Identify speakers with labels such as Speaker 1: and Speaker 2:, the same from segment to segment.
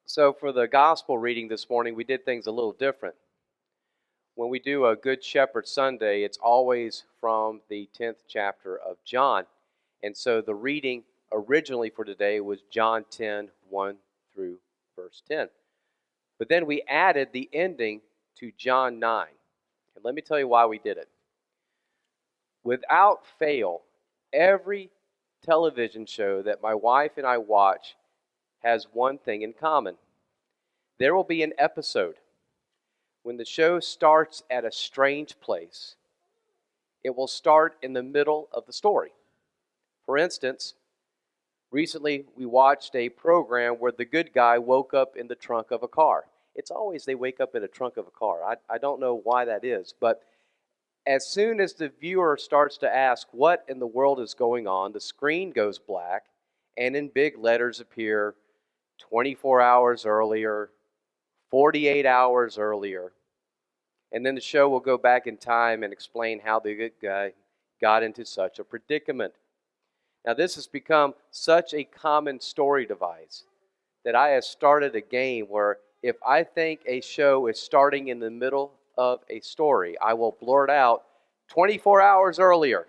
Speaker 1: So for the gospel reading this morning, we did things a little different. When we do a Good Shepherd Sunday, it's always from the 10th chapter of John. And so the reading originally for today was John 10, 1 through verse 10. But then we added the ending to John 9. And let me tell you why we did it. Without fail, every television show that my wife and I watch has one thing in common. There will be an episode when the show starts at a strange place. It will start in the middle of the story. For instance, recently we watched a program where the good guy woke up in the trunk of a car. It's always they wake up in the trunk of a car. I don't know why that is, but as soon as the viewer starts to ask what in the world is going on, the screen goes black, and in big letters appear 24 hours earlier, 48 hours earlier, and then the show will go back in time and explain how the good guy got into such a predicament. Now, this has become such a common story device that I have started a game where if I think a show is starting in the middle of a story, I will blurt out 24 hours earlier.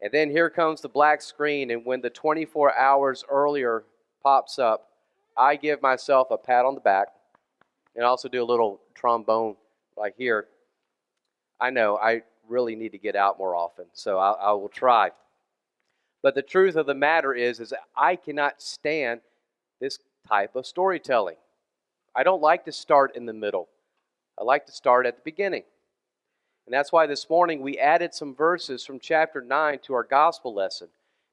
Speaker 1: And then here comes the black screen, and when the 24 hours earlier pops up, I give myself a pat on the back and also do a little trombone right here. I know I really need to get out more often, so I will try. But the truth of the matter is that I cannot stand this type of storytelling. I don't like to start in the middle. I like to start at the beginning. And that's why this morning we added some verses from chapter 9 to our gospel lesson.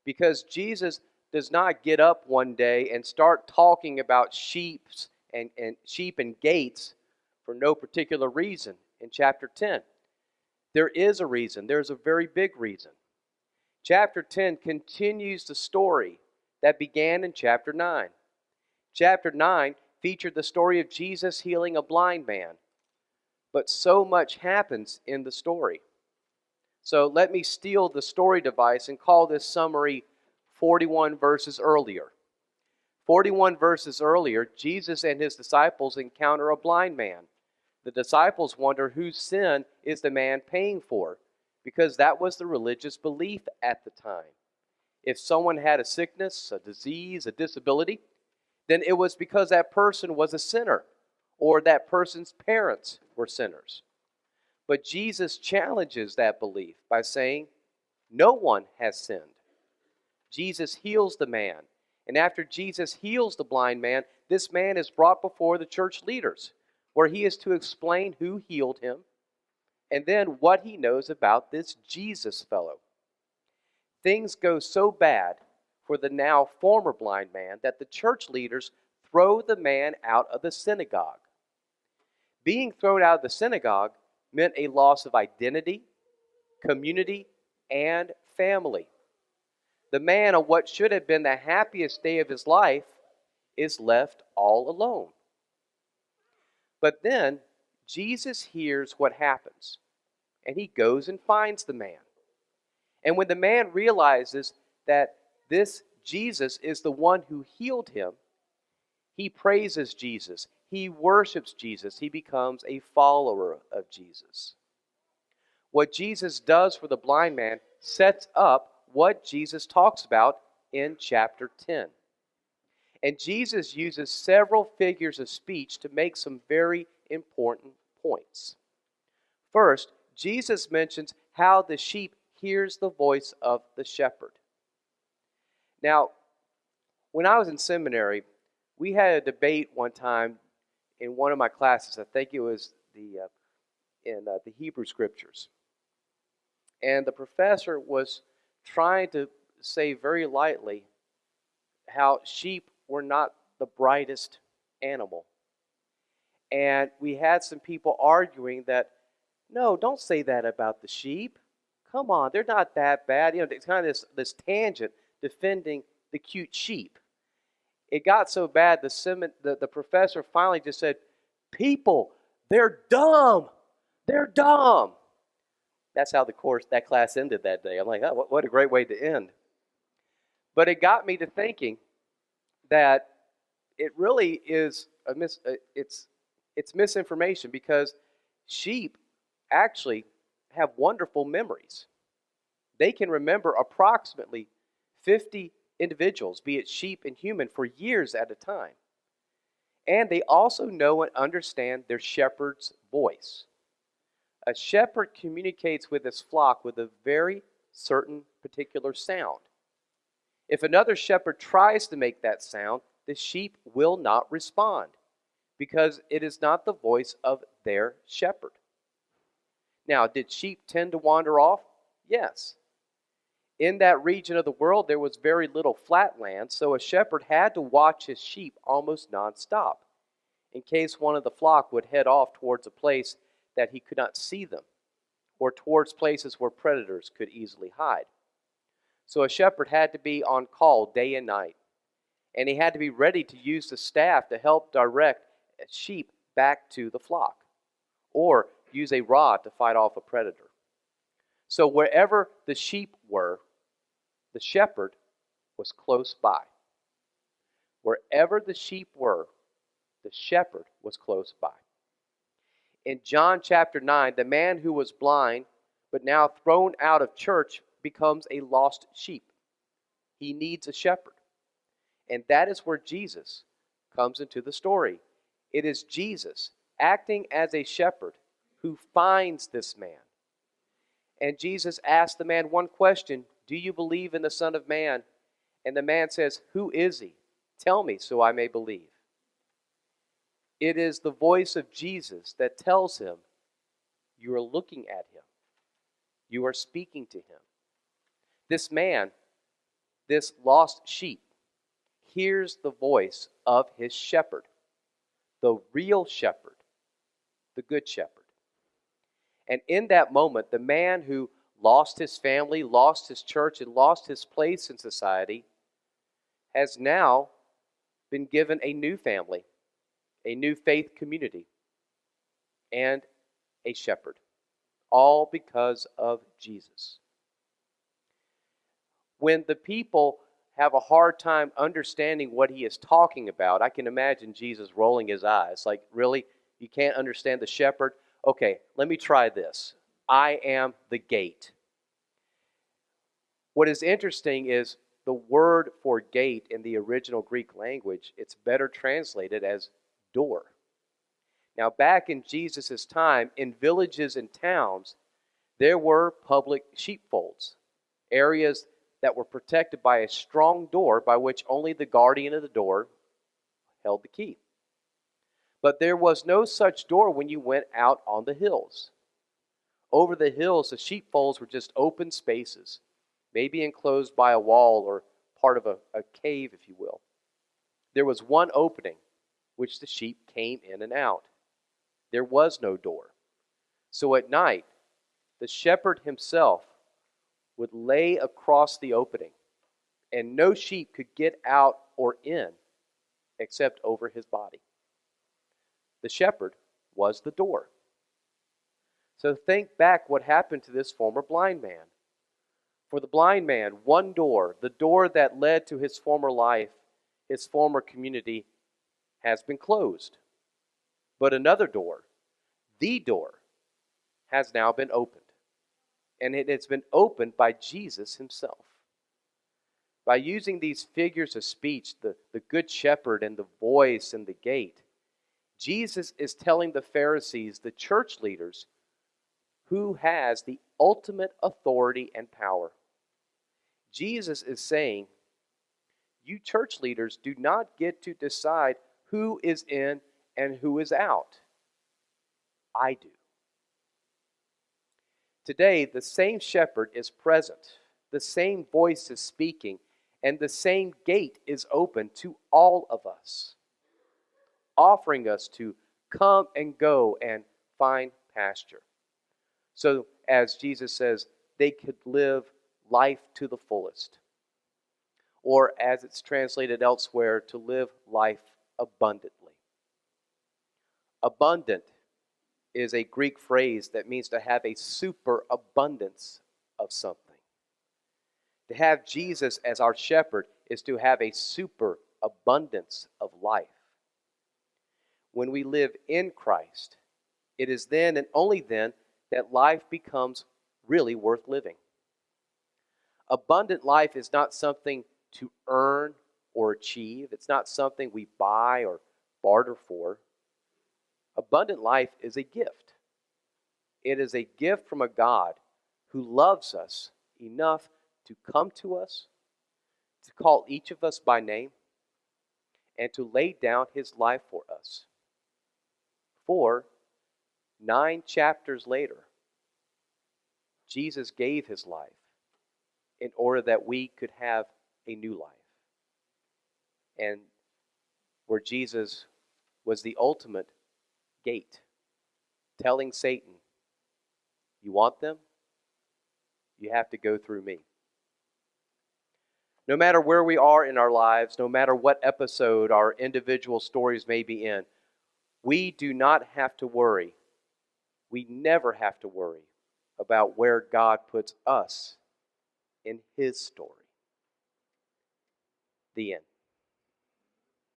Speaker 1: Because Jesus does not get up one day and start talking about sheep and gates for no particular reason in chapter 10. There is a reason. There's a very big reason. Chapter 10 continues the story that began in chapter 9. Chapter 9 featured the story of Jesus healing a blind man. But so much happens in the story. So let me steal the story device and call this summary 41 verses earlier. 41 verses earlier, Jesus and his disciples encounter a blind man. The disciples wonder whose sin is the man paying for, because that was the religious belief at the time. If someone had a sickness, a disease, a disability, then it was because that person was a sinner, or that person's parents were sinners. But Jesus challenges that belief by saying, no one has sinned. Jesus heals the man. And after Jesus heals the blind man, this man is brought before the church leaders, where he is to explain who healed him, and then what he knows about this Jesus fellow. Things go so bad for the now former blind man that the church leaders throw the man out of the synagogue. Being thrown out of the synagogue meant a loss of identity, community, and family. The man on what should have been the happiest day of his life is left all alone. But then Jesus hears what happens, and he goes and finds the man. And when the man realizes that this Jesus is the one who healed him, he praises Jesus. He worships Jesus. He becomes a follower of Jesus. What Jesus does for the blind man sets up what Jesus talks about in chapter 10. And Jesus uses several figures of speech to make some very important points. First, Jesus mentions how the sheep hears the voice of the shepherd. Now, when I was in seminary, we had a debate one time in one of my classes. I think it was in the Hebrew Scriptures. And the professor was trying to say very lightly how sheep were not the brightest animal. And we had some people arguing that, no, don't say that about the sheep. Come on, they're not that bad. You know, it's kind of this tangent defending the cute sheep. It got so bad, the professor finally just said, people, they're dumb. They're dumb. That's how that class ended that day. I'm like, oh, what a great way to end. But it got me to thinking that it really is it's misinformation, because sheep actually have wonderful memories. They can remember approximately 50 individuals, be it sheep and human, for years at a time. And they also know and understand their shepherd's voice. A shepherd communicates with his flock with a very certain particular sound. If another shepherd tries to make that sound, the sheep will not respond, because it is not the voice of their shepherd. Now, did sheep tend to wander off? Yes. In that region of the world, there was very little flat land, so a shepherd had to watch his sheep almost nonstop, in case one of the flock would head off towards a place that he could not see them, or towards places where predators could easily hide. So a shepherd had to be on call day and night, and he had to be ready to use the staff to help direct sheep back to the flock, or use a rod to fight off a predator. So wherever the sheep were, the shepherd was close by. Wherever the sheep were, the shepherd was close by. In John chapter 9, the man who was blind, but now thrown out of church, becomes a lost sheep. He needs a shepherd. And that is where Jesus comes into the story. It is Jesus acting as a shepherd who finds this man. And Jesus asks the man one question: do you believe in the Son of Man? And the man says, who is he? Tell me so I may believe. It is the voice of Jesus that tells him, you are looking at him. You are speaking to him. This man, this lost sheep, hears the voice of his shepherd, the real shepherd, the good shepherd. And in that moment, the man who lost his family, lost his church, and lost his place in society has now been given a new family, a new faith community, and a shepherd, all because of Jesus. When the people have a hard time understanding what he is talking about, I can imagine Jesus rolling his eyes, like, really? You can't understand the shepherd? Okay, let me try this. I am the gate. What is interesting is the word for gate in the original Greek language, it's better translated as door. Now, back in Jesus' time, in villages and towns, there were public sheepfolds, areas that were protected by a strong door by which only the guardian of the door held the key. But there was no such door when you went out on the hills. Over the hills, the sheepfolds were just open spaces, maybe enclosed by a wall or part of a cave, if you will. There was one opening which the sheep came in and out. There was no door. So at night, the shepherd himself would lay across the opening, and no sheep could get out or in except over his body. The shepherd was the door. So think back what happened to this former blind man. For the blind man, one door, the door that led to his former life, his former community, has been closed. But another door, the door, has now been opened. And it has been opened by Jesus himself. By using these figures of speech, the good shepherd and the voice and the gate, Jesus is telling the Pharisees, the church leaders, who has the ultimate authority and power. Jesus is saying, you church leaders do not get to decide who is in and who is out. I do. Today, the same shepherd is present, the same voice is speaking, and the same gate is open to all of us, offering us to come and go and find pasture. So, as Jesus says, they could live life to the fullest. Or, as it's translated elsewhere, to live life abundantly. Abundant is a Greek phrase that means to have a superabundance of something. To have Jesus as our shepherd is to have a superabundance of life. when we live in Christ, it is then and only then that life becomes really worth living. Abundant life is not something to earn or achieve. It's not something we buy or barter for. Abundant life is a gift. It is a gift from a God who loves us enough to come to us, to call each of us by name, and to lay down his life for us. 9 chapters later, Jesus gave his life in order that we could have a new life. And where Jesus was the ultimate gate, telling Satan, you want them? You have to go through me. No matter where we are in our lives, no matter what episode our individual stories may be in, we do not have to worry. We never have to worry about where God puts us in his story. The end.